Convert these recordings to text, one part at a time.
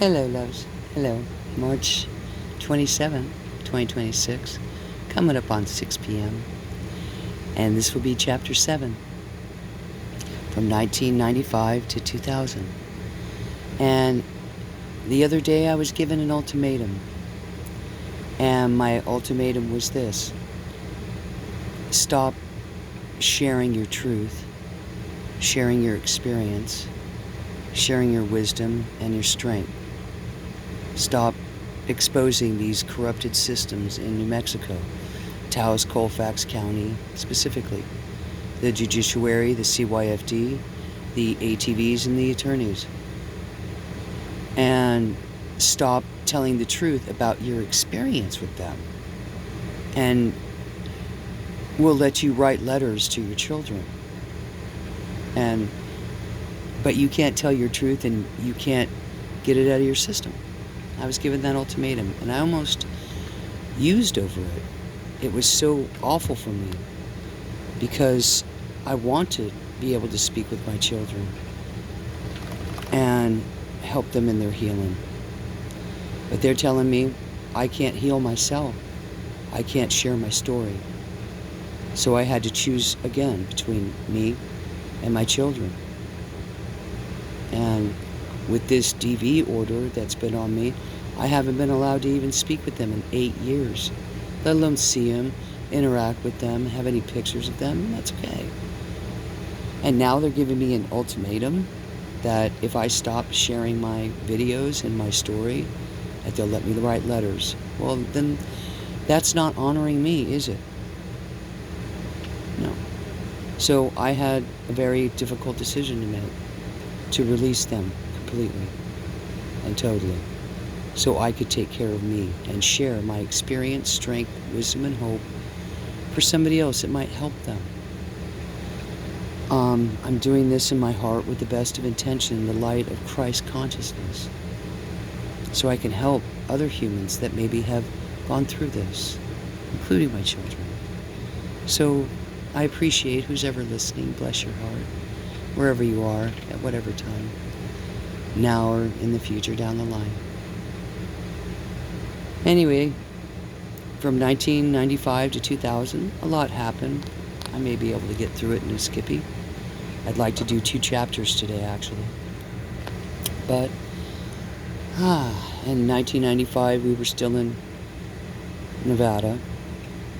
Hello, loves. Hello. March 27, 2026, coming up on 6 p.m. And this will be Chapter 7 from 1995 to 2000. And the other day I was given an ultimatum. And my ultimatum was this: stop sharing your truth, sharing your experience, sharing your wisdom and your strength. Stop exposing these corrupted systems in New Mexico, Taos, Colfax County specifically, the judiciary, the CYFD, the ATVs, and the attorneys. And stop telling the truth about your experience with them. And we'll let you write letters to your children. But you can't tell your truth and you can't get it out of your system. I was given that ultimatum and I almost used over it. It was so awful for me because I want to be able to speak with my children and help them in their healing. But they're telling me I can't heal myself. I can't share my story. So I had to choose again between me and my children. And with this DV order that's been on me, I haven't been allowed to even speak with them in 8 years, let alone see them, interact with them, have any pictures of them. That's okay. And now they're giving me an ultimatum that if I stop sharing my videos and my story, that they'll let me write letters. Well, then that's not honoring me, is it? No. So I had a very difficult decision to make, to release them completely and totally, so I could take care of me and share my experience, strength, wisdom, and hope for somebody else that might help them. I'm doing this in my heart with the best of intention in the light of Christ consciousness, so I can help other humans that maybe have gone through this, including my children. So I appreciate who's ever listening. Bless your heart, wherever you are, at whatever time, now or in the future down the line. Anyway, from 1995 to 2000, a lot happened. I may be able to get through it in a skippy. I'd like to do 2 chapters today, actually. But, in 1995, we were still in Nevada,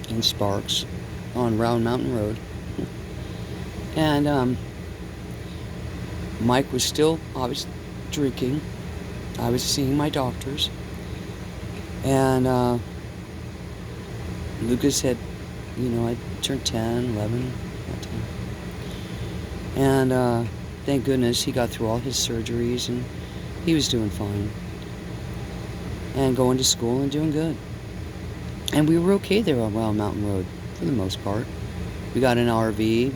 in Sparks, on Round Mountain Road. And, Mike was still, obviously, drinking. I was seeing my doctors. And, Lucas had, I turned 10, 11, that time. And, thank goodness he got through all his surgeries and he was doing fine. And going to school and doing good. And we were okay there on Round Mountain Road, for the most part. We got an RV,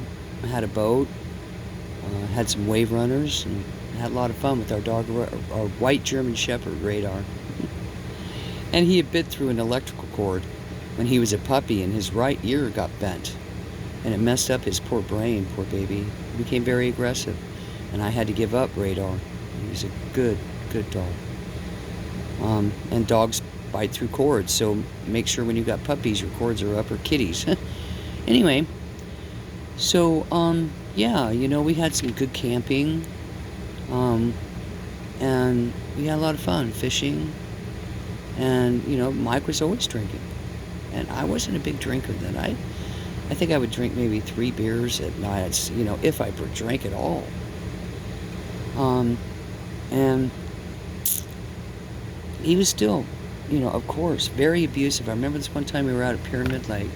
had a boat, had some wave runners, and had a lot of fun with our dog, our white German Shepherd, Radar. And he had bit through an electrical cord when he was a puppy, and his right ear got bent. And it messed up his poor brain, poor baby. He became very aggressive. And I had to give up Radar. He was a good dog. And dogs bite through cords, so make sure when you got puppies, your cords are up, or kitties. Anyway, so, yeah, we had some good camping. And we had a lot of fun fishing. And, Mike was always drinking. And I wasn't a big drinker then. I think I would drink maybe 3 beers at night, if I drank at all. And he was still, of course, very abusive. I remember this one time we were out at Pyramid Lake.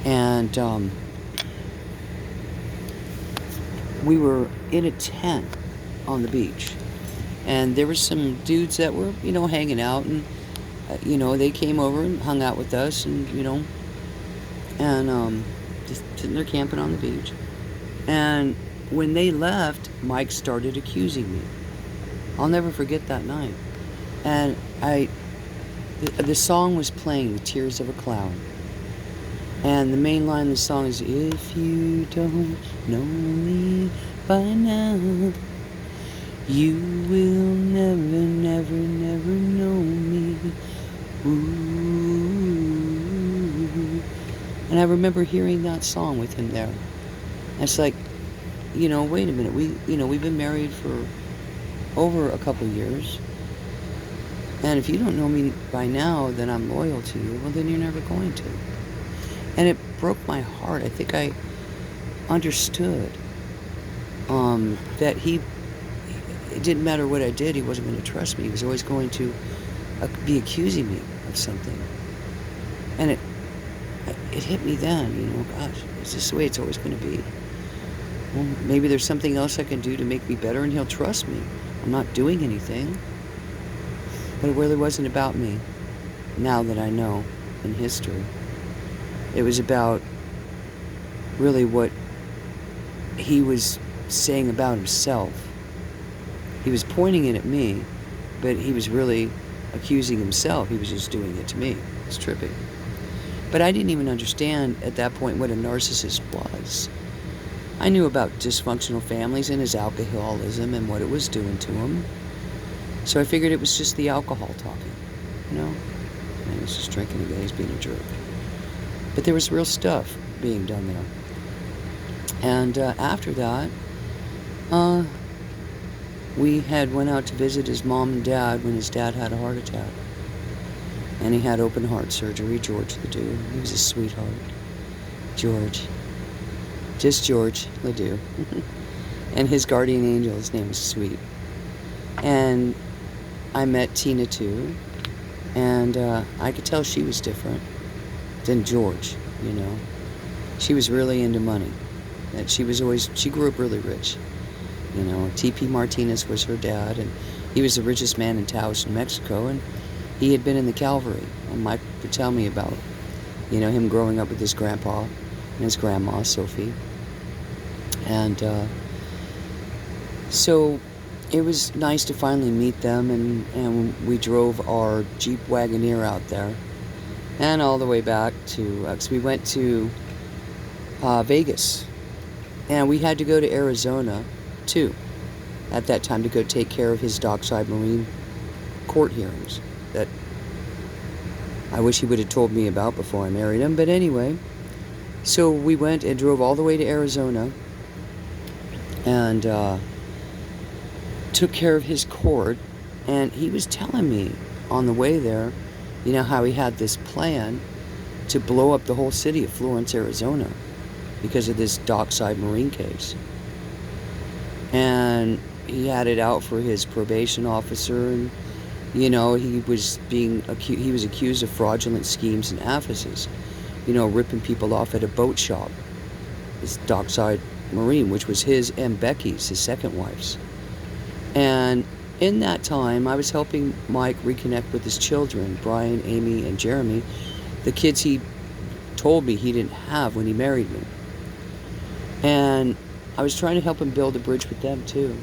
And we were in a tent on the beach. And there were some dudes that were, hanging out, and, they came over and hung out with us, and, just sitting there camping on the beach. And when they left, Mike started accusing me. I'll never forget that night. And the song was playing, The Tears of a Clown. And the main line of the song is, if you don't know me by now, you will never never, never know me. Ooh. And I remember hearing that song with him there. And it's like, wait a minute. We've been married for over a couple years. And if you don't know me by now, that I'm loyal to you, well, then you're never going to. And it broke my heart. I think I understood that it didn't matter what I did, he wasn't going to trust me. He was always going to be accusing me of something. And it hit me then, gosh, is this the way it's always going to be? Well, maybe there's something else I can do to make me better and he'll trust me. I'm not doing anything. But it really wasn't about me, now that I know in history. It was about really what he was saying about himself. He was pointing it at me, but he was really accusing himself. He was just doing it to me. It's trippy. But I didn't even understand at that point what a narcissist was. I knew about dysfunctional families and his alcoholism and what it was doing to him. So I figured it was just the alcohol talking, And he was just drinking again, he's being a jerk. But there was real stuff being done there. And after that, we had went out to visit his mom and dad when his dad had a heart attack. And he had open heart surgery, George Ledoux. He was a sweetheart. George. Just George Ledoux. And his guardian angel, his name was Sweet. And I met Tina too. And I could tell she was different than George, She was really into money. That she grew up really rich. T.P. Martinez was her dad, and he was the richest man in Taos, New Mexico, and he had been in the cavalry. And Mike would tell me about, him growing up with his grandpa and his grandma, Sophie. And so it was nice to finally meet them, and we drove our Jeep Wagoneer out there and all the way back to, cause we went to Vegas, and we had to go to Arizona too at that time to go take care of his Dockside Marine court hearings that I wish he would have told me about before I married him. But anyway, so we went and drove all the way to Arizona and took care of his court. And he was telling me on the way there, how he had this plan to blow up the whole city of Florence, Arizona because of this Dockside Marine case. And he had it out for his probation officer, and he was accused of fraudulent schemes and offices, ripping people off at a boat shop, this Dockside Marine, which was his and Becky's, his second wife's. And in that time, I was helping Mike reconnect with his children, Brian, Amy, and Jeremy, the kids he told me he didn't have when he married me. And I was trying to help him build a bridge with them too.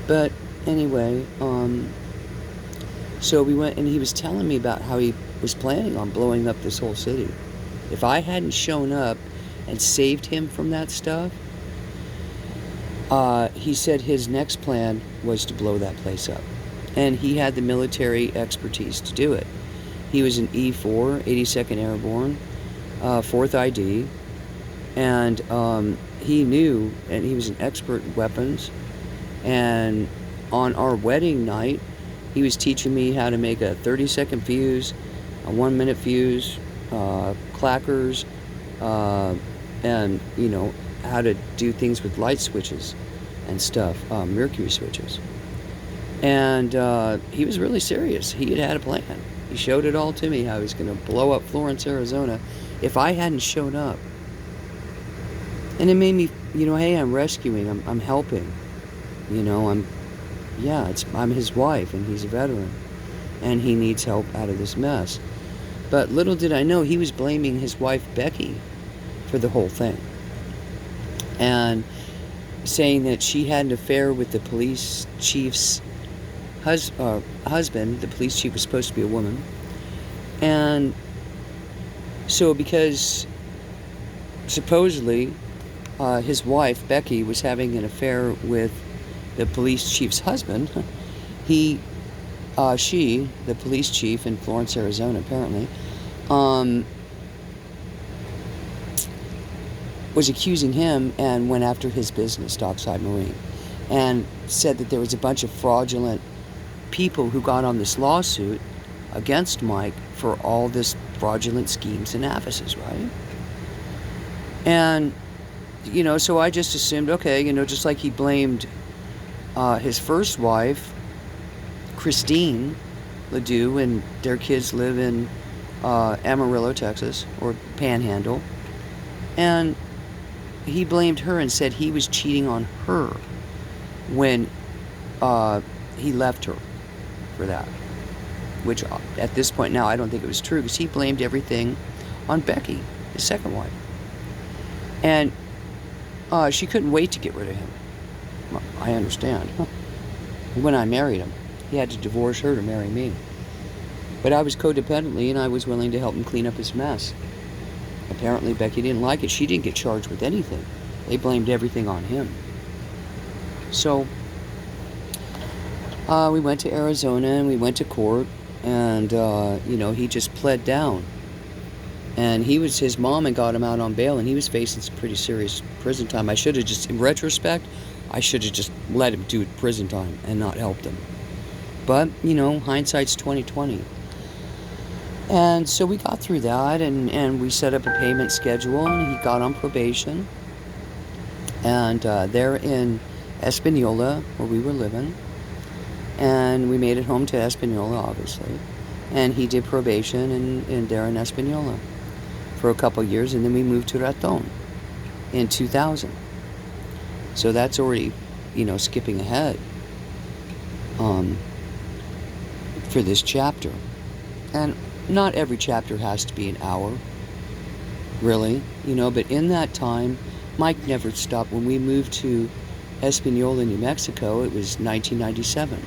But anyway, so we went, and he was telling me about how he was planning on blowing up this whole city. If I hadn't shown up and saved him from that stuff, he said his next plan was to blow that place up. And he had the military expertise to do it. He was an E4, 82nd Airborne, 4th ID, and he knew, and he was an expert in weapons. And on our wedding night, he was teaching me how to make a 30-second fuse, a 1-minute fuse, clackers, and how to do things with light switches and stuff, mercury switches. And he was really serious. He had a plan. He showed it all to me, how he's going to blow up Florence, Arizona, if I hadn't shown up. And it made me, hey, I'm rescuing, I'm helping. I'm his wife, and he's a veteran, and he needs help out of this mess. But little did I know, he was blaming his wife, Becky, for the whole thing. And saying that she had an affair with the police chief's husband. The police chief was supposed to be a woman. And so because supposedly his wife, Becky, was having an affair with the police chief's husband, he she, the police chief in Florence, Arizona, apparently, um, was accusing him and went after his business, Dockside Marine, and said that there was a bunch of fraudulent people who got on this lawsuit against Mike for all this fraudulent schemes and avices, right? And, so I just assumed, okay, just like he blamed his first wife, Christine Ledoux, and their kids live in Amarillo, Texas, or Panhandle, and he blamed her and said he was cheating on her when he left her for that. Which, at this point now, I don't think it was true, because he blamed everything on Becky, his second wife. And she couldn't wait to get rid of him. Well, I understand. When I married him, he had to divorce her to marry me. But I was codependently, and I was willing to help him clean up his mess. Apparently, Becky didn't like it. She didn't get charged with anything. They blamed everything on him. So, we went to Arizona, and we went to court, and, he just pled down. And his mom had got him out on bail, and he was facing some pretty serious prison time. In retrospect, I should have just let him do prison time and not helped him. But, hindsight's 20/20. And so we got through that, and we set up a payment schedule, and he got on probation. And they're in Espanola, where we were living. And we made it home to Espanola, obviously. And he did probation in there in Espanola for a couple years, and then we moved to Raton in 2000. So that's already, skipping ahead for this chapter. And not every chapter has to be an hour, really, but in that time, Mike never stopped. When we moved to Espanola, New Mexico, it was 1997.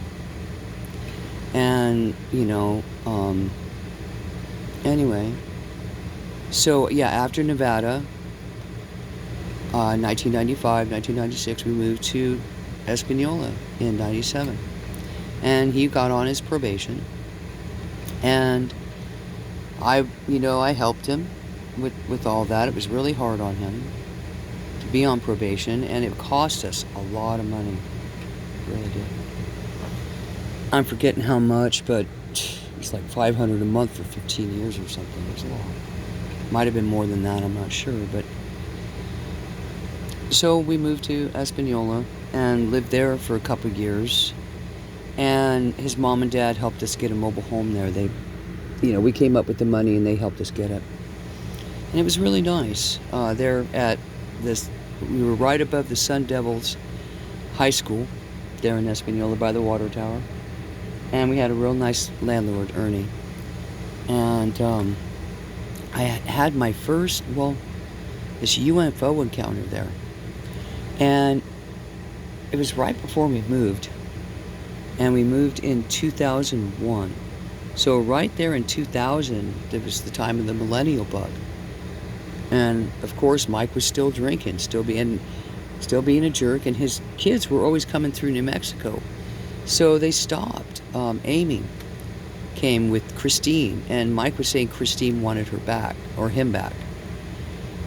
And, anyway, so yeah, after Nevada, 1995, 1996, we moved to Espanola in 97. And he got on his probation. And I helped him with all that. It was really hard on him to be on probation, and it cost us a lot of money. It really did. I'm forgetting how much, but it's like $500 a month for 15 years or something. It was a lot. Might have been more than that, I'm not sure. But so we moved to Espanola and lived there for a couple of years. And his mom and dad helped us get a mobile home there. We came up with the money, and they helped us get it. And it was really nice. There at this, we were right above the Sun Devils High School there in Espanola by the water tower. And we had a real nice landlord, Ernie. And I had my first, this UFO encounter there. And it was right before we moved. And we moved in 2001. So right there in 2000, it was the time of the millennial bug. And of course, Mike was still drinking, still being a jerk, and his kids were always coming through New Mexico. So they stopped. Amy came with Christine, and Mike was saying Christine wanted her back, or him back.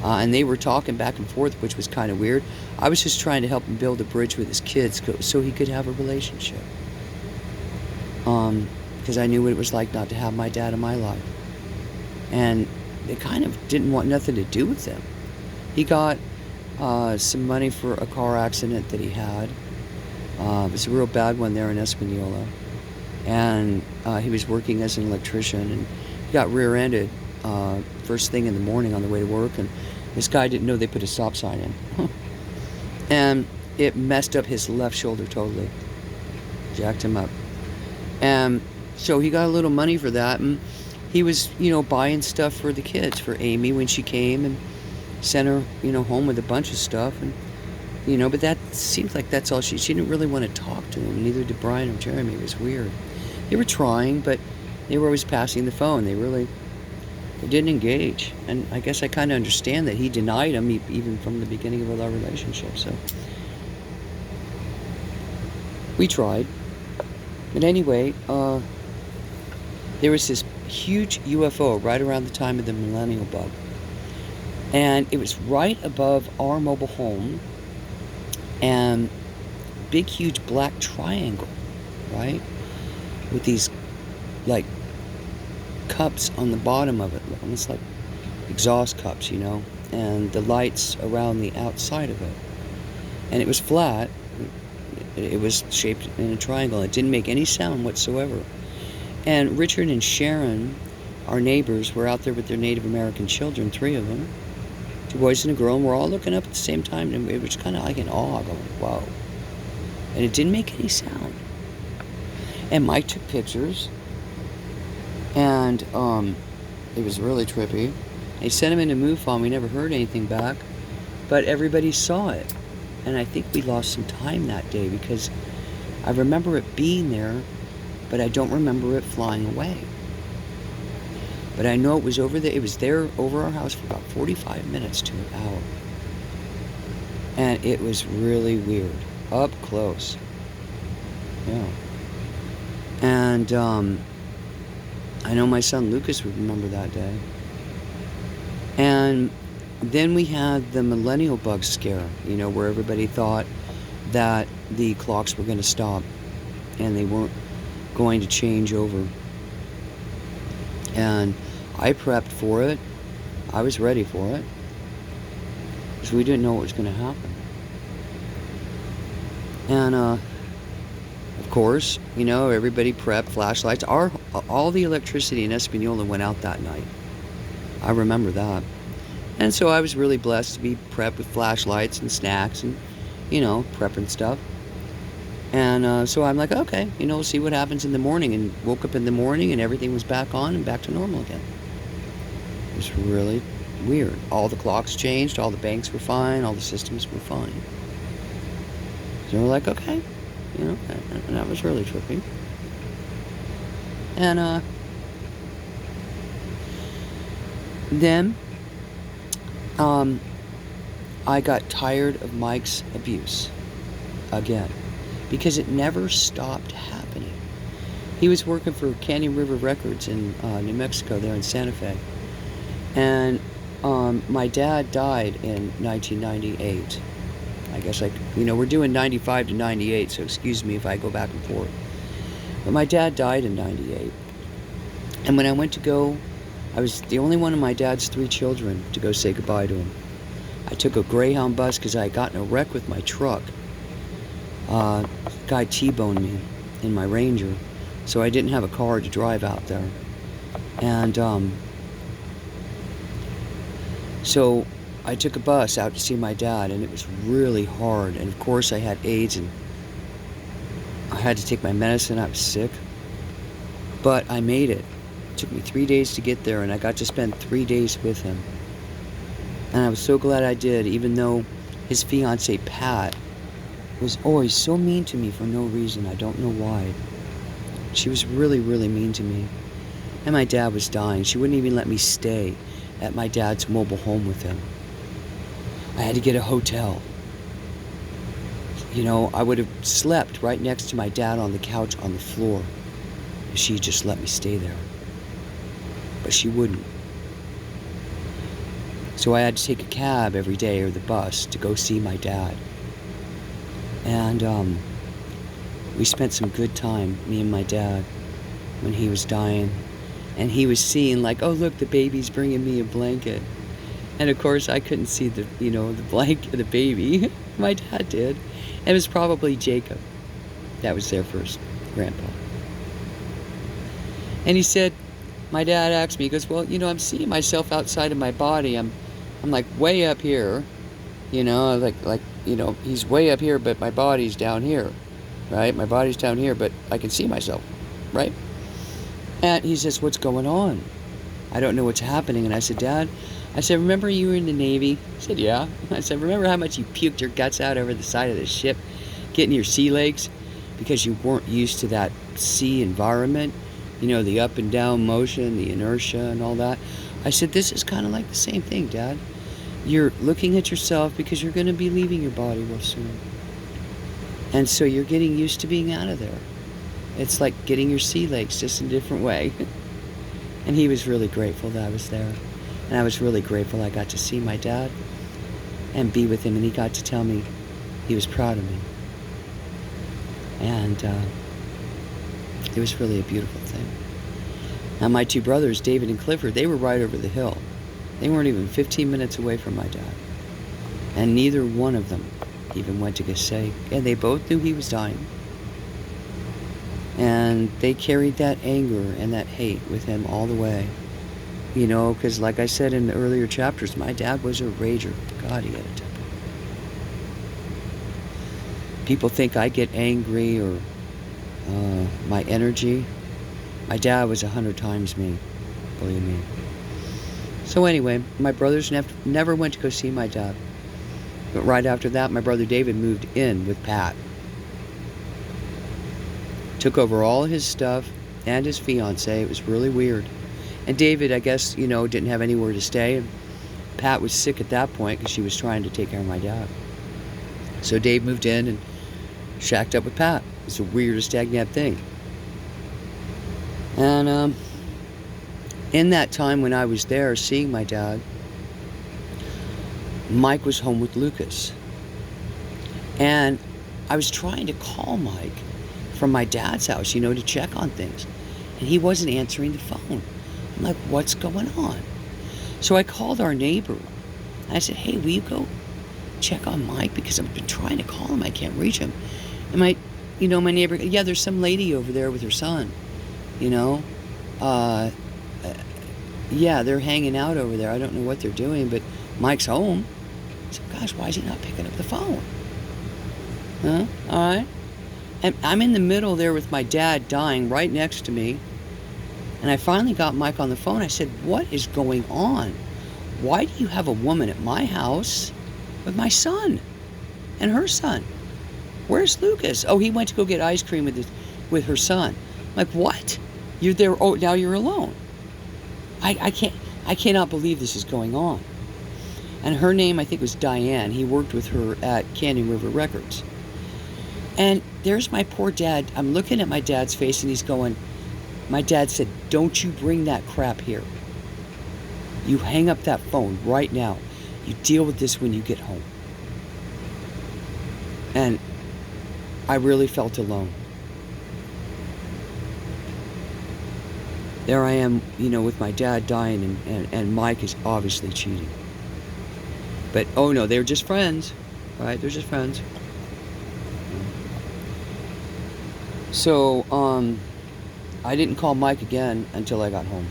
And they were talking back and forth, which was kind of weird. I was just trying to help him build a bridge with his kids so he could have a relationship. Because I knew what it was like not to have my dad in my life. And they kind of didn't want nothing to do with him. He got some money for a car accident that he had. It was a real bad one there in Espanola. And he was working as an electrician, and he got rear-ended first thing in the morning on the way to work, and this guy didn't know they put a stop sign in. And it messed up his left shoulder totally. Jacked him up. And so he got a little money for that, and he was, buying stuff for the kids, for Amy when she came, and sent her, home with a bunch of stuff. And, but that seems like that's all she didn't really want to talk to him, neither did Brian or Jeremy. It was weird. They were trying, but they were always passing the phone. They didn't engage. And I guess I kind of understand that he denied him even from the beginning of our relationship. So we tried. But anyway, there was this huge UFO right around the time of the millennial bug. And it was right above our mobile home. And big, huge black triangle, right? With these, like, cups on the bottom of it, almost like exhaust cups, you know, and the lights around the outside of it. And it was flat. It was shaped in a triangle. It didn't make any sound whatsoever. And Richard and Sharon, our neighbors, were out there with their Native American children, 3 of them, 2 boys and a girl, and we're all looking up at the same time, and it was kind of like in awe, going, whoa. And it didn't make any sound. And Mike took pictures, and it was really trippy. They sent him into MUFON. We never heard anything back, but everybody saw it. And I think we lost some time that day because I remember it being there, but I don't remember it flying away. But I know it was it was there over our house for about 45 minutes to an hour. And it was really weird. Up close. Yeah. And I know my son Lucas would remember that day. And then we had the millennial bug scare, you know, where everybody thought that the clocks were going to stop and they weren't going to change over. And I prepped for it. I was ready for it. Because we didn't know what was going to happen. And, of course, you know, everybody prepped, flashlights. All the electricity in Espanola went out that night. I remember that. And so I was really blessed to be prepped with flashlights and snacks and, you know, prepping stuff. And so I'm like, okay, you know, we'll see what happens in the morning. And woke up in the morning and everything was back on and back to normal again. It was really weird. All the clocks changed, all the banks were fine, all the systems were fine. So we're like, okay, you know, and that was really trippy. And then I got tired of Mike's abuse again because it never stopped happening. He was working for Canyon River Records in New Mexico, there in Santa Fe. And my dad died in 1998. I guess, you know, we're doing 95 to 98, so excuse me if I go back and forth. But my dad died in 98. And when I went to go, I was the only one of my dad's 3 children to go say goodbye to him. I took a Greyhound bus because I had gotten a wreck with my truck. Guy T-boned me in my Ranger, so I didn't have a car to drive out there. And so I took a bus out to see my dad, and it was really hard. And of course I had AIDS, and I had to take my medicine. I was sick. But I made it. It took me 3 days to get there, and I got to spend 3 days with him. And I was so glad I did, even though his fiancée, Pat, was always so mean to me for no reason. I don't know why. She was really, really mean to me. And my dad was dying. She wouldn't even let me stay at my dad's mobile home with him. I had to get a hotel. You know, I would have slept right next to my dad on the couch on the floor if she just let me stay there. But she wouldn't. So I had to take a cab every day or the bus to go see my dad. And we spent some good time, me and my dad, when he was dying. And he was seeing, like, oh, look, the baby's bringing me a blanket. And of course, I couldn't see the, you know, the blanket, the baby. My dad did. And it was probably Jacob. That was their first grandpa. And he said, my dad asked me, he goes, well, you know, I'm seeing myself outside of my body. I'm like way up here, you know, like, you know, he's way up here, but my body's down here, right? My body's down here, but I can see myself, right? And he says, what's going on? I don't know what's happening. And I said, Dad, I said, remember you were in the Navy? He said, yeah. I said, remember how much you puked your guts out over the side of the ship, getting your sea legs, because you weren't used to that sea environment, you know, the up and down motion, the inertia and all that. I said, this is kind of like the same thing, Dad. You're looking at yourself because you're going to be leaving your body real soon. And so you're getting used to being out of there. It's like getting your sea legs, just in a different way. And he was really grateful that I was there. And I was really grateful I got to see my dad and be with him, and he got to tell me he was proud of me. And it was really a beautiful thing. Now, my two brothers, David and Clifford, they were right over the hill. They weren't even 15 minutes away from my dad. And neither one of them even went to go say, and they both knew he was dying. And they carried that anger and that hate with him all the way. You know, because like I said in the earlier chapters, my dad was a rager. God, he had a temper. People think I get angry or my energy. My dad was 100 times me, believe me. So anyway, my brothers never went to go see my dad. But right after that, my brother David moved in with Pat. Took over all his stuff and his fiance. It was really weird. And David, I guess, you know, didn't have anywhere to stay. And Pat was sick at that point because she was trying to take care of my dad. So Dave moved in and shacked up with Pat. It's the weirdest daggone thing. And in that time when I was there seeing my dad, Mike was home with Lucas. And I was trying to call Mike from my dad's house, you know, to check on things. And he wasn't answering the phone. I'm like, what's going on? So I called our neighbor. And I said, hey, will you go check on Mike? Because I've been trying to call him. I can't reach him. And my neighbor, yeah, there's some lady over there with her son, you know. Yeah, they're hanging out over there. I don't know what they're doing, but Mike's home. I said, gosh, why is he not picking up the phone? Huh? All right. And I'm in the middle there with my dad dying right next to me. And I finally got Mike on the phone. I said, what is going on? Why do you have a woman at my house with my son and her son? Where's Lucas? Oh, he went to go get ice cream with her son. I'm like, what? You're there? Oh, now you're alone. I cannot believe this is going on. And her name, I think, was Diane. He worked with her at Canyon River Records. And there's my poor dad. I'm looking at my dad's face, and he's going, my dad said, don't you bring that crap here. You hang up that phone right now. You deal with this when you get home. And I really felt alone. There I am, you know, with my dad dying, and Mike is obviously cheating. But, oh no, they're just friends, right? They're just friends. So, I didn't call Mike again until I got home.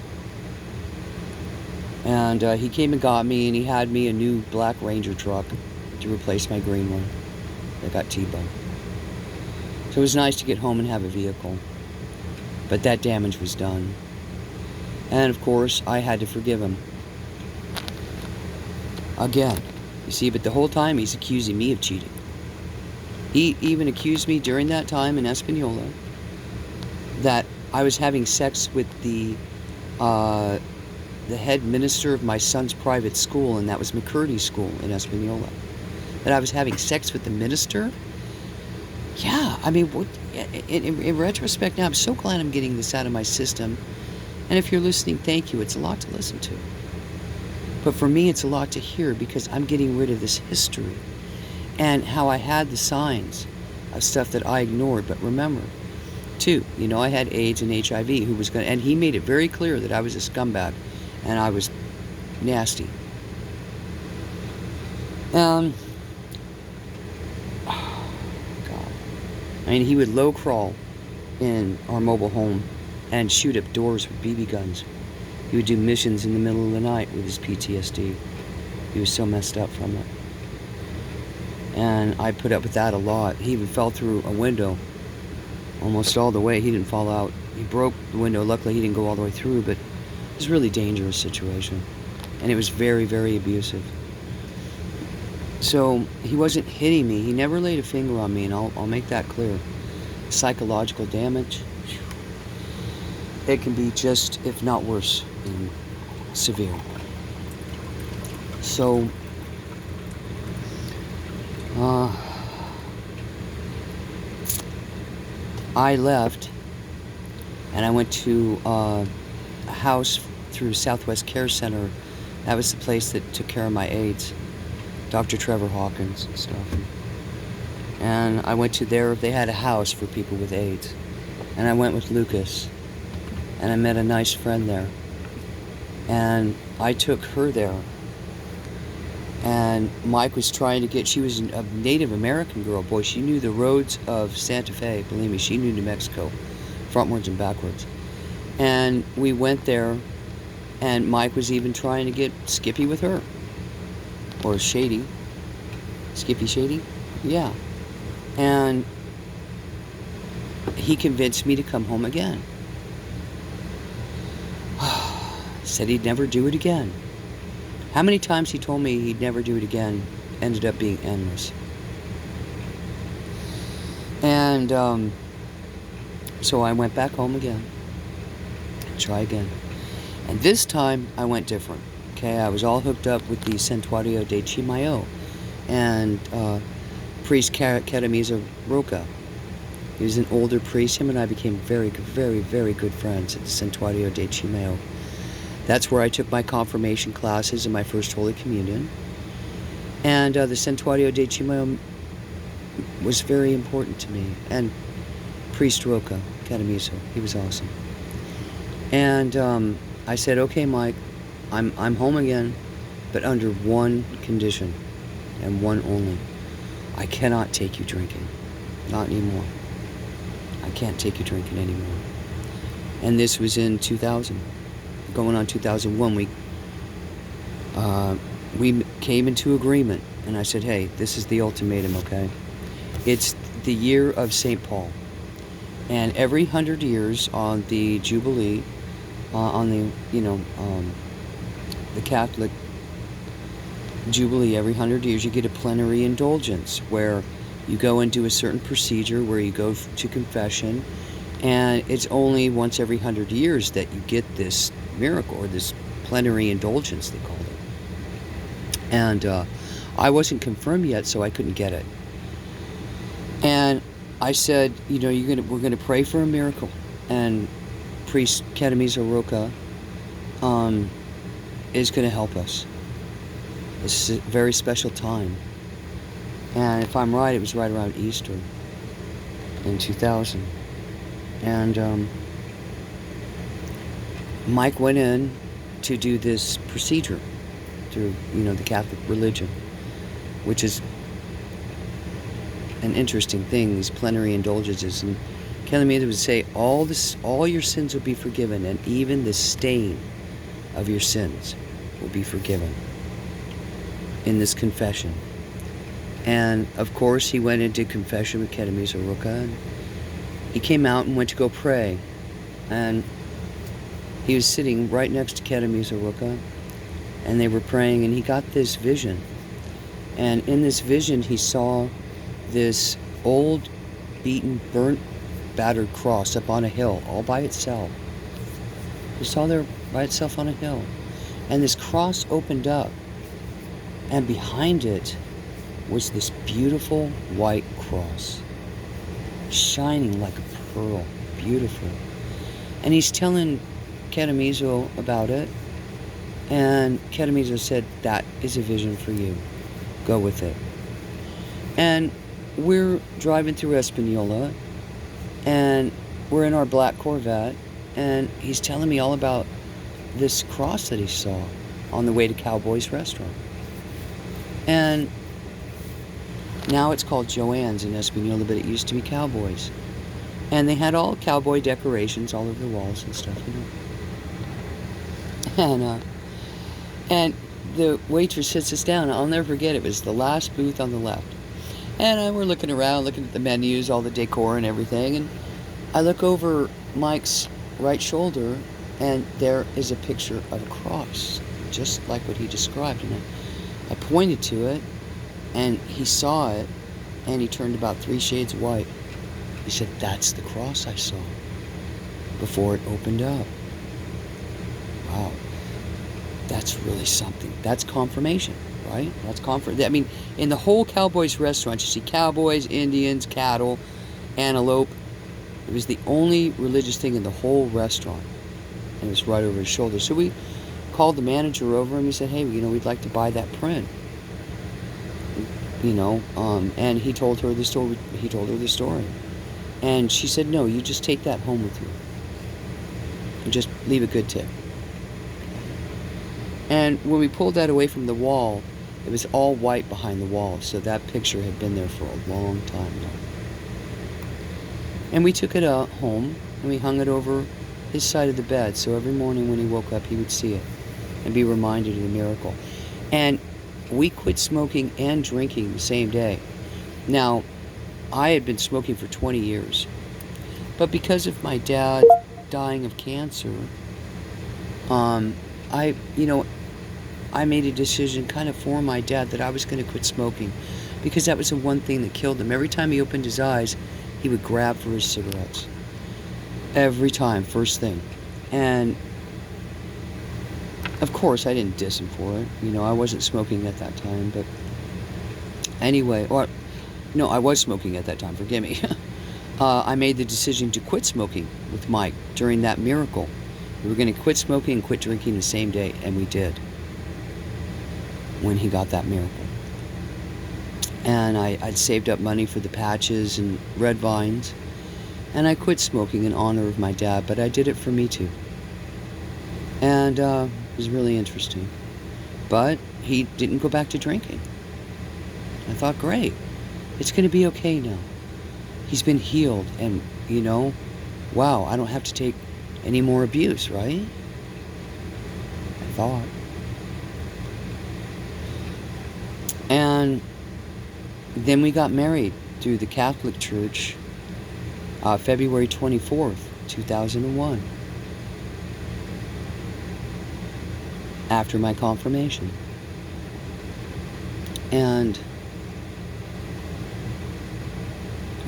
And he came and got me, and he had me a new black Ranger truck to replace my green one that got T-boned. So it was nice to get home and have a vehicle. But that damage was done. And of course, I had to forgive him. Again. You see, but the whole time he's accusing me of cheating. He even accused me during that time in Espanola that I was having sex with the head minister of my son's private school, and that was McCurdy School in Espanola. That I was having sex with the minister? Yeah, I mean, in retrospect now, I'm so glad I'm getting this out of my system. And if you're listening, thank you. It's a lot to listen to. But for me, it's a lot to hear because I'm getting rid of this history and how I had the signs of stuff that I ignored. But remember, too, you know, I had AIDS and HIV, and he made it very clear that I was a scumbag and I was nasty. Oh, God. I mean, he would low crawl in our mobile home and shoot up doors with BB guns. He would do missions in the middle of the night with his PTSD. He was so messed up from it. And I put up with that a lot. He even fell through a window almost all the way. He didn't fall out. He broke the window. Luckily, he didn't go all the way through, but it was a really dangerous situation. And it was very, very abusive. So he wasn't hitting me. He never laid a finger on me, and I'll make that clear. Psychological damage, it can be just, if not worse, severe. So, I left And I went to a house through Southwest Care Center. That was the place that took care of my AIDS. Dr. Trevor Hawkins and stuff. And I went to there. They had a house for people with AIDS. And I went with Lucas. And I met a nice friend there. And I took her there. And Mike was trying to get, she was a Native American girl. Boy, she knew the roads of Santa Fe. Believe me, she knew New Mexico, frontwards and backwards. And we went there, and Mike was even trying to get Skippy with her. Or Shady. Skippy Shady? Yeah. And he convinced me to come home again. Said he'd never do it again. How many times he told me he'd never do it again ended up being endless. And so I went back home again. Try again. And this time I went different. Okay, I was all hooked up with the Santuario de Chimayo and priest Kadamiza Roca. He was an older priest. Him and I became very, very, very good friends at the Santuario de Chimayo. That's where I took my confirmation classes and my first Holy Communion. And the Santuario de Chimayo was very important to me. And Priest Roca, Kadamizo, he was awesome. And I said, okay, Mike, I'm home again, but under one condition, and one only. I cannot take you drinking. Not anymore. I can't take you drinking anymore. And this was in 2000. Going on 2001, we came into agreement, and I said, hey, this is the ultimatum, okay? It's the year of St. Paul, and every 100 years on the Jubilee, on the, the Catholic Jubilee, every 100 years you get a plenary indulgence, where you go and do a certain procedure, where you go to confession, and it's only once every 100 years that you get this miracle, or this plenary indulgence, they called it. And I wasn't confirmed yet, so I couldn't get it. And I said, we're gonna pray for a miracle. And Priest Kadamizo Roca is gonna help us. This is a very special time. And if I'm right, it was right around Easter in 2000. And Mike went in to do this procedure through, the Catholic religion, which is an interesting thing, these plenary indulgences. And Kadamizo would say, all your sins will be forgiven, and even the stain of your sins will be forgiven in this confession. And of course, he went into confession with Kadamizo Roca, and he came out and went to go pray. And he was sitting right next to Kadamizo Roca, and they were praying, and he got this vision. And in this vision, he saw this old, beaten, burnt, battered cross up on a hill, all by itself. He saw there by itself on a hill. And this cross opened up, and behind it was this beautiful white cross, shining like a pearl, beautiful. And he's telling Kadamizo about it, and Kadamizo said, that is a vision for you. Go with it. And we're driving through Espanola, and we're in our black Corvette, and he's telling me all about this cross that he saw on the way to Cowboys Restaurant. And now it's called Joanne's in Espanola, but it used to be Cowboys. And they had all cowboy decorations all over the walls and stuff, And the waitress sits us down. I'll never forget, it was the last booth on the left. And we're looking around, looking at the menus, all the decor and everything. And I look over Mike's right shoulder, and there is a picture of a cross, just like what he described. And I pointed to it, and he saw it, and he turned about 3 shades white. He said, that's the cross I saw before it opened up. Wow. That's really something. That's confirmation, right? That's I mean, in the whole Cowboys restaurant, you see cowboys, Indians, cattle, antelope, It was the only religious thing in the whole restaurant. And it was right over his shoulder. So we called the manager over and we said, hey, we'd like to buy that print. And he told her the story. And she said, no, you just take that home with you. And just leave a good tip. And when we pulled that away from the wall, it was all white behind the wall. So that picture had been there for a long time now. And we took it home and we hung it over his side of the bed. So every morning when he woke up, he would see it and be reminded of the miracle. And we quit smoking and drinking the same day. Now, I had been smoking for 20 years. But because of my dad dying of cancer, I made a decision kind of for my dad that I was going to quit smoking, because that was the one thing that killed him. Every time he opened his eyes, he would grab for his cigarettes. Every time, first thing. And of course, I didn't diss him for it. I wasn't smoking at that time, but anyway, I was smoking at that time, forgive me. I made the decision to quit smoking with Mike during that miracle. We were going to quit smoking and quit drinking the same day, and we did when he got that miracle. And I'd saved up money for the patches and red vines, and I quit smoking in honor of my dad, but I did it for me too. And it was really interesting. But he didn't go back to drinking. I thought, great, it's going to be okay now. He's been healed, and wow, I don't have to take any more abuse, right? I thought. And then we got married through the Catholic Church, February 24th, 2001, after my confirmation. And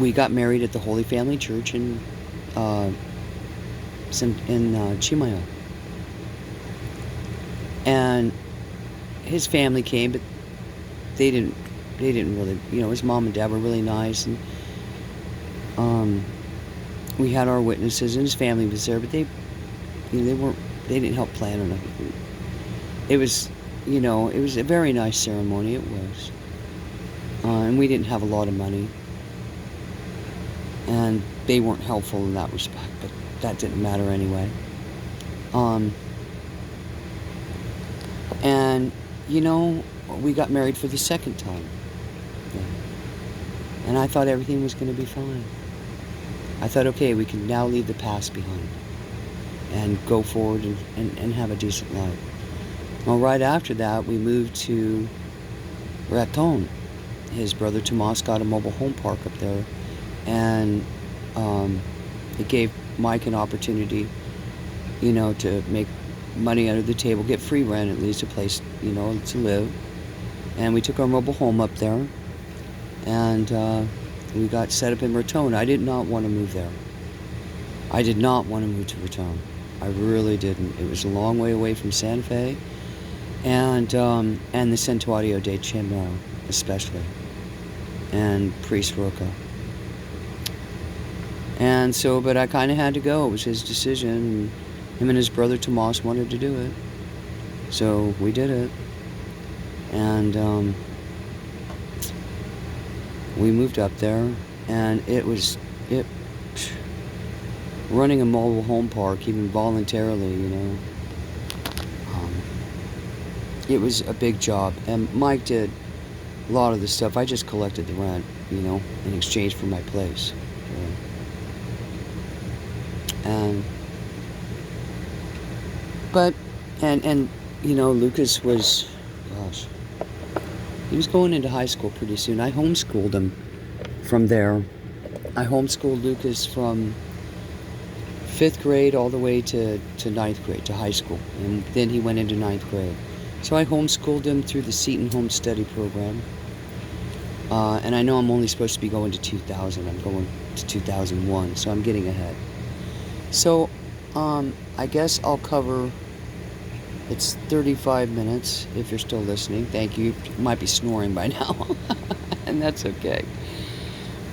we got married at the Holy Family Church in Chimayo. And his family came, but they didn't really, his mom and dad were really nice, and we had our witnesses, and his family was there, but they didn't help plan or nothing. It was a very nice ceremony, it was. And we didn't have a lot of money, and they weren't helpful in that respect, but that didn't matter anyway. And we got married for the second time. And I thought everything was going to be fine. I thought, okay, we can now leave the past behind and go forward and have a decent life. Well, right after that, we moved to Raton. His brother Tomas got a mobile home park up there, and it gave Mike an opportunity, to make money under the table, get free rent, at least a place, to live. And we took our mobile home up there, and we got set up in Raton. I did not want to move there. I did not want to move to Raton. I really didn't. It was a long way away from Santa Fe, and the Santuario de Chimero, especially, and Priest Roca. And so, but I kind of had to go. It was his decision, and him and his brother Tomas wanted to do it. So we did it. And we moved up there, and running a mobile home park, even voluntarily, it was a big job. And Mike did a lot of the stuff. I just collected the rent, in exchange for my place. And Lucas was, he was going into high school pretty soon. I homeschooled him from there. I homeschooled Lucas from 5th grade all the way to 9th grade, to high school. And then he went into 9th grade. So I homeschooled him through the Seton Home Study Program. And I know I'm only supposed to be going to 2000. I'm going to 2001, so I'm getting ahead. So, I guess I'll cover, it's 35 minutes, if you're still listening. Thank you. You might be snoring by now, and that's okay.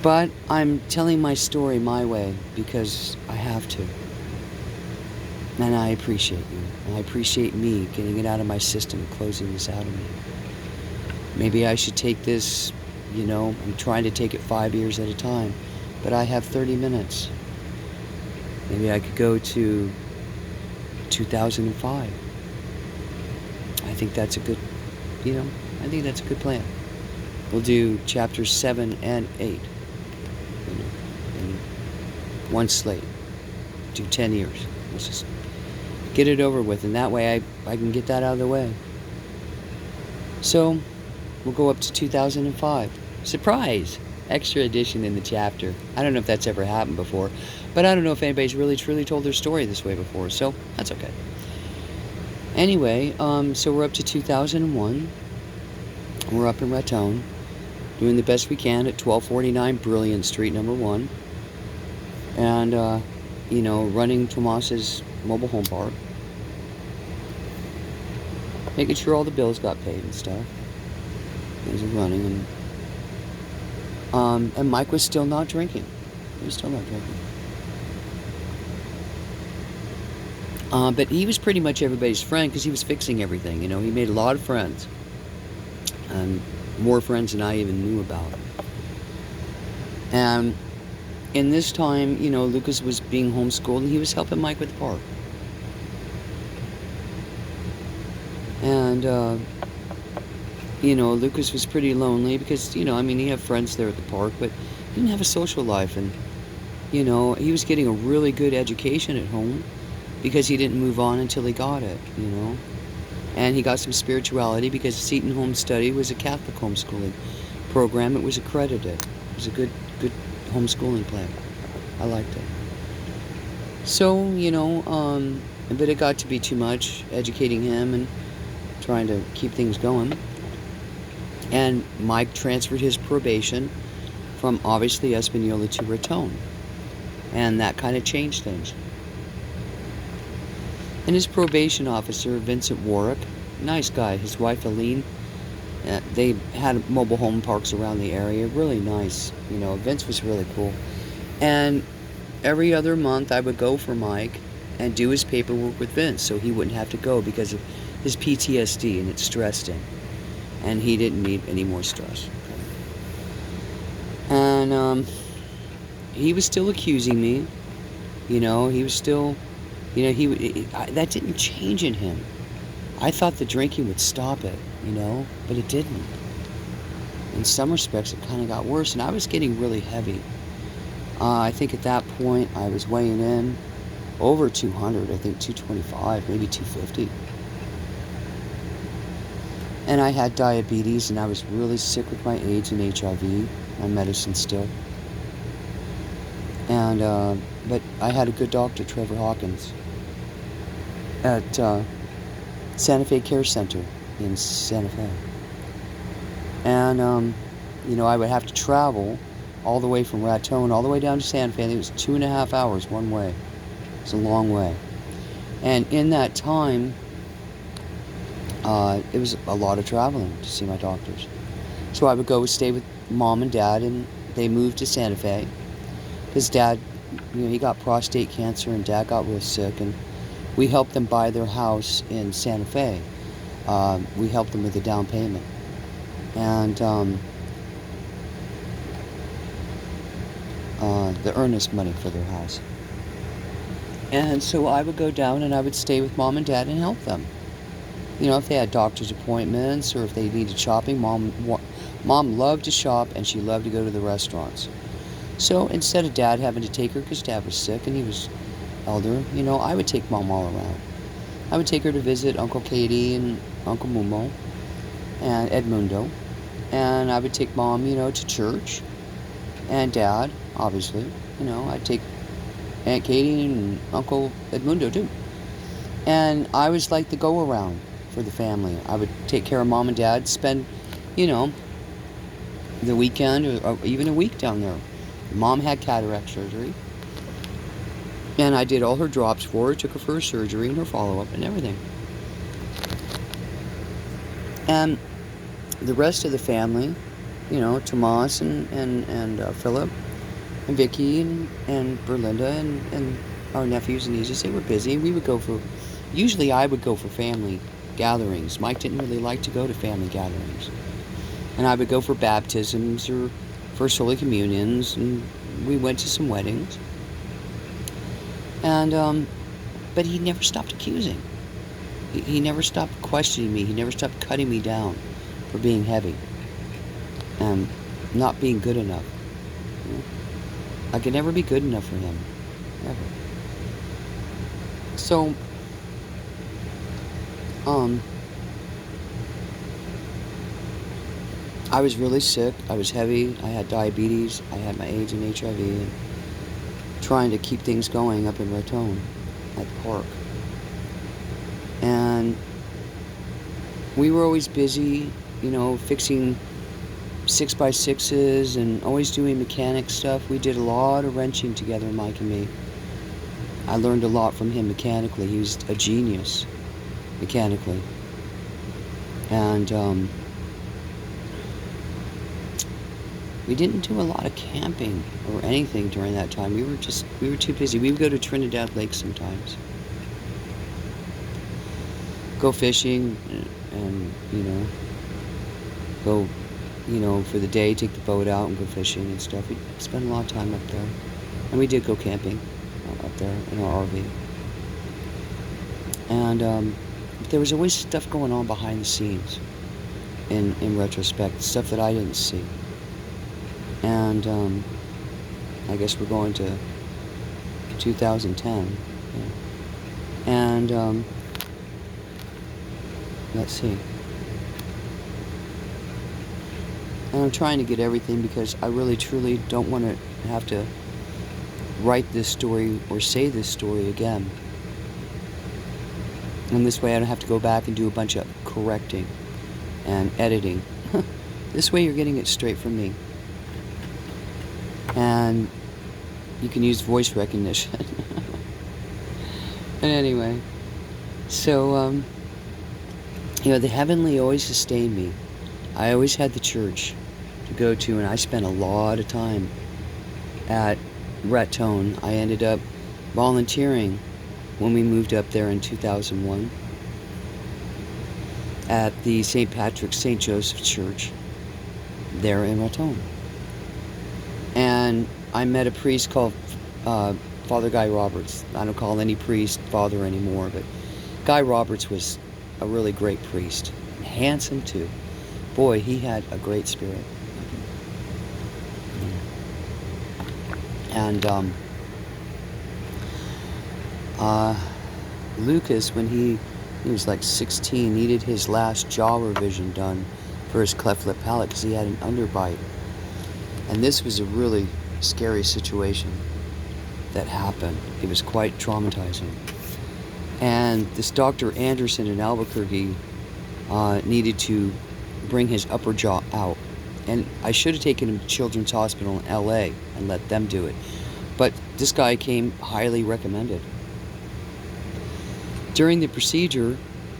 But I'm telling my story my way because I have to. And I appreciate you. And I appreciate me getting it out of my system and closing this out of me. Maybe I should take this, I'm trying to take it 5 years at a time. But I have 30 minutes. Maybe I could go to 2005. I think that's a good, I think that's a good plan. We'll do chapters 7 and 8. In one slate. Do 10 years. Let's just get it over with, and that way I can get that out of the way. So, we'll go up to 2005. Surprise! Extra edition in the chapter. I don't know if that's ever happened before, but I don't know if anybody's really truly told their story this way before, so that's okay. Anyway, so we're up to 2001. We're up in Raton, doing the best we can at 1249 Brilliant Street, number 1. And, running Tomas's mobile home park. Making sure all the bills got paid and stuff. Things are running. And Mike was still not drinking. He was still not drinking. But he was pretty much everybody's friend because he was fixing everything. He made a lot of friends. And more friends than I even knew about. And in this time, Lucas was being homeschooled and he was helping Mike with the park. And, Lucas was pretty lonely because, he had friends there at the park, but he didn't have a social life. And, he was getting a really good education at home because he didn't move on until he got it, And he got some spirituality because Seton Home Study was a Catholic homeschooling program. It was accredited. It was a good homeschooling plan. I liked it. So, but it got to be too much, educating him and trying to keep things going. And Mike transferred his probation from, obviously, Espanola to Raton. And that kind of changed things. And his probation officer, Vincent Warwick, nice guy, his wife, Aline, they had mobile home parks around the area, really nice. Vince was really cool. And every other month I would go for Mike and do his paperwork with Vince so he wouldn't have to go because of his PTSD, and it stressed him. And he didn't need any more stress. And he was still accusing me. He was still, that didn't change in him. I thought the drinking would stop it, but it didn't. In some respects, it kind of got worse, and I was getting really heavy. I think at that point, I was weighing in over 200, I think 225, maybe 250. And I had diabetes, and I was really sick with my AIDS and HIV, my medicine still. And, but I had a good doctor, Trevor Hawkins, at Santa Fe Care Center in Santa Fe. And, I would have to travel all the way from Raton all the way down to Santa Fe. And it was 2.5 hours one way. It's a long way. And in that time, it was a lot of traveling to see my doctors. So I would go stay with Mom and Dad, and they moved to Santa Fe. Because Dad, he got prostate cancer, and Dad got real sick, and we helped them buy their house in Santa Fe. We helped them with the down payment. And the earnest money for their house. And so I would go down and I would stay with Mom and Dad and help them. If they had doctor's appointments or if they needed shopping, Mom loved to shop and she loved to go to the restaurants. So instead of Dad having to take her because Dad was sick and he was elder, I would take Mom all around. I would take her to visit Uncle Katie and Uncle Mumo and Edmundo. And I would take Mom, to church. And Dad, obviously. I'd take Aunt Katie and Uncle Edmundo too. And I was like the go-around for the family. I would take care of Mom and Dad, spend, the weekend or even a week down there. Mom had cataract surgery. And I did all her drops for her, took her for her surgery and her follow-up and everything. And the rest of the family, Tomas and Philip and Vicky and Berlinda and our nephews and nieces. They were busy. We would go for, usually I would go for family gatherings. Mike didn't really like to go to family gatherings. And I would go for baptisms or First Holy Communions, and we went to some weddings. And, but he never stopped accusing. He never stopped questioning me. He never stopped cutting me down for being heavy and not being good enough. I could never be good enough for him. Never. So, I was really sick. I was heavy. I had diabetes. I had my AIDS and HIV. And trying to keep things going up in Raton at the park. And we were always busy, fixing 6x6s and always doing mechanic stuff. We did a lot of wrenching together, Mike and me. I learned a lot from him mechanically. He was a genius mechanically. And we didn't do a lot of camping or anything during that time. We were too busy. We would go to Trinidad Lake sometimes. Go fishing and go, for the day, take the boat out and go fishing and stuff. We spent a lot of time up there. And we did go camping up there in our RV. And there was always stuff going on behind the scenes in retrospect, stuff that I didn't see. And I guess we're going to 2010. Yeah. And let's see. And I'm trying to get everything because I really truly don't want to have to write this story or say this story again. And this way I don't have to go back and do a bunch of correcting and editing. This way you're getting it straight from me. And you can use voice recognition. And anyway, so, the heavenly always sustained me. I always had the church to go to, and I spent a lot of time at Raton. I ended up volunteering when we moved up there in 2001 at the St. Patrick's St. Joseph Church there in Raton. And I met a priest called Father Guy Roberts. I don't call any priest father anymore, but Guy Roberts was a really great priest. Handsome too. Boy, he had a great spirit. And Lucas, when he was like 16, needed his last jaw revision done for his cleft lip palate because he had an underbite. And this was a really scary situation that happened. It was quite traumatizing. And this Dr. Anderson in Albuquerque needed to bring his upper jaw out. And I should have taken him to Children's Hospital in LA and let them do it. But this guy came highly recommended. During the procedure,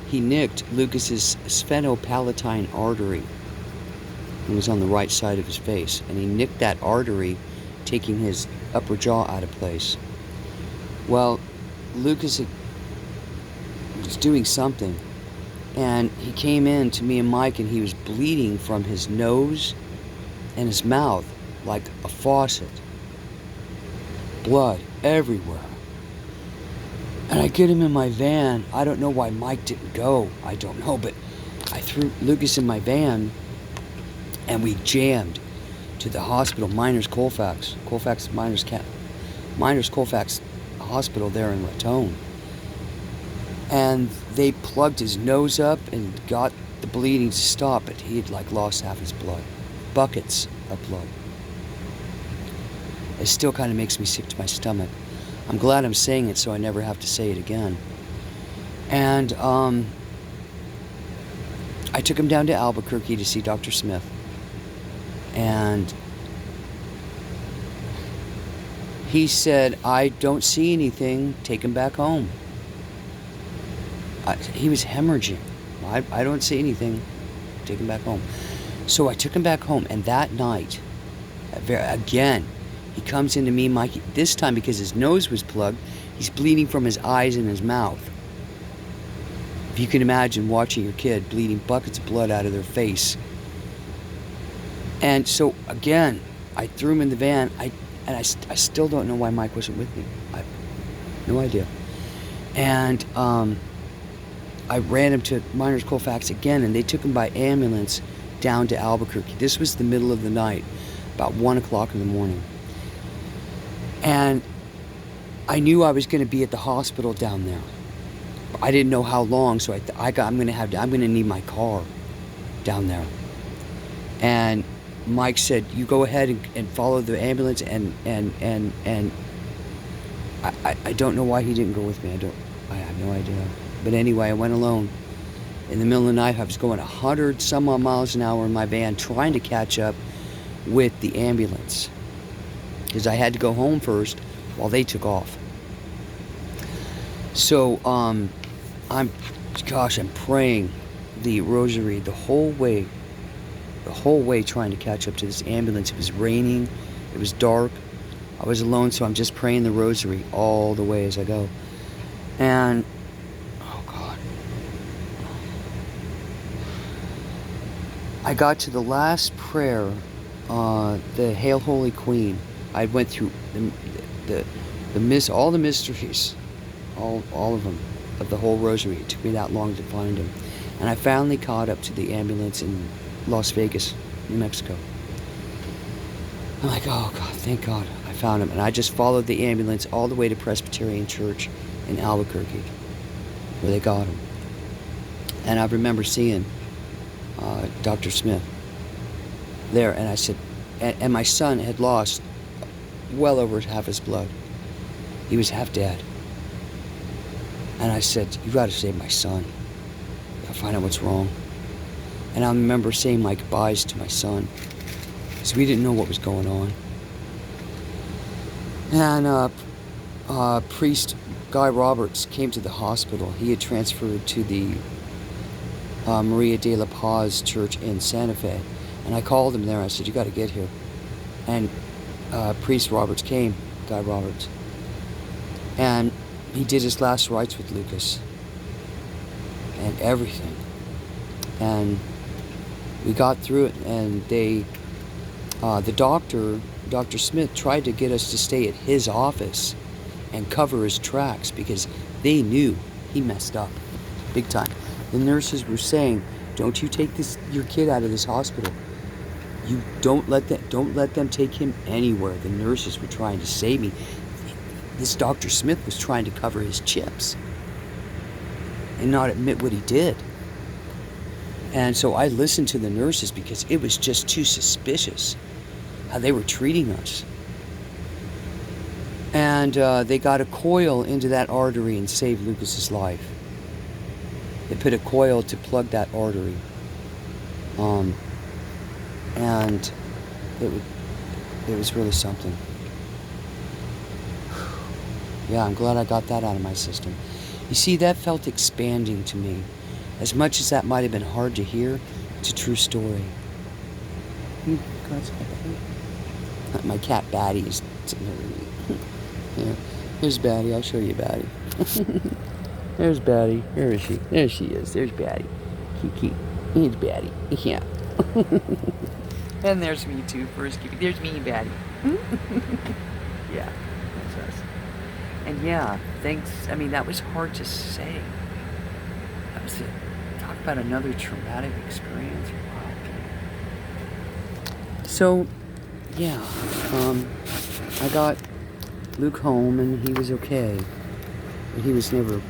he nicked Lucas's sphenopalatine artery. It was on the right side of his face. And he nicked that artery, taking his upper jaw out of place. Well, Lucas was doing something. And he came in to me and Mike, and he was bleeding from his nose and his mouth like a faucet. Blood everywhere. And I get him in my van. I don't know why Mike didn't go. I don't know, but I threw Lucas in my van, and we jammed to the hospital, Miners Colfax Hospital there in Raton. And they plugged his nose up and got the bleeding to stop, but he had lost half his blood. Buckets of blood. It still kind of makes me sick to my stomach. I'm glad I'm saying it so I never have to say it again. And I took him down to Albuquerque to see Dr. Smith. And he said, I don't see anything, take him back home. He was hemorrhaging. I don't see anything, take him back home. So I took him back home, and that night, again, he comes into me, Mikey. This time, because his nose was plugged, he's bleeding from his eyes and his mouth. If you can imagine watching your kid bleeding buckets of blood out of their face. And so, again, I threw him in the van. I still don't know why Mike wasn't with me. I have no idea. And I ran him to Miners Colfax again, and they took him by ambulance down to Albuquerque. This was the middle of the night, about 1 o'clock in the morning. And I knew I was going to be at the hospital down there. I didn't know how long, so I'm going to need my car down there. And Mike said, "You go ahead and follow the ambulance," and I don't know why he didn't go with me. I have no idea. But anyway, I went alone. In the middle of the night, I was going 100 some odd miles an hour in my van, trying to catch up with the ambulance, because I had to go home first while they took off. So I'm praying the rosary the whole way trying to catch up to this ambulance. It was raining, it was dark, I was alone, so I'm just praying the rosary all the way as I go. And oh God, I got to the last prayer, the Hail Holy Queen. I went through all the mysteries, all of them, of the whole rosary. It took me that long to find them. And I finally caught up to the ambulance in Las Vegas, New Mexico. I'm like, oh God, thank God I found him. And I just followed the ambulance all the way to Presbyterian Church in Albuquerque, where they got him. And I remember seeing Dr. Smith there, and I said, and my son had lost well over half his blood. He was half dead. And I said, "You got to save my son. I'll find out what's wrong." And I remember saying my goodbyes to my son, because we didn't know what was going on. And priest Guy Roberts came to the hospital. He had transferred to the Maria de la Paz Church in Santa Fe. And I called him there. I said, "You got to get here." And Priest Roberts came, Guy Roberts. And he did his last rites with Lucas and everything. And we got through it, and the doctor, Dr. Smith, tried to get us to stay at his office and cover his tracks, because they knew he messed up big time. The nurses were saying, "Don't you take your kid out of this hospital. You don't let them take him anywhere." The nurses were trying to save me. This Dr. Smith was trying to cover his chips and not admit what he did. And so I listened to the nurses, because it was just too suspicious how they were treating us. And they got a coil into that artery and saved Lucas's life. They put a coil to plug that artery. And it was really something. Yeah, I'm glad I got that out of my system. You see, that felt expanding to me. As much as that might have been hard to hear, it's a true story. My cat Batty is sitting there. Yeah. Here's Batty. I'll show you Batty. There's Batty. Where is she? There she is. There's Batty. Kiki. Here's Batty. Yeah. And there's me too. First, there's me and Batty. Yeah, that's us. And yeah, thanks. I mean, that was hard to say. That was it. Talk about another traumatic experience. Wow. So, yeah, I got Luke home, and he was okay. But he was never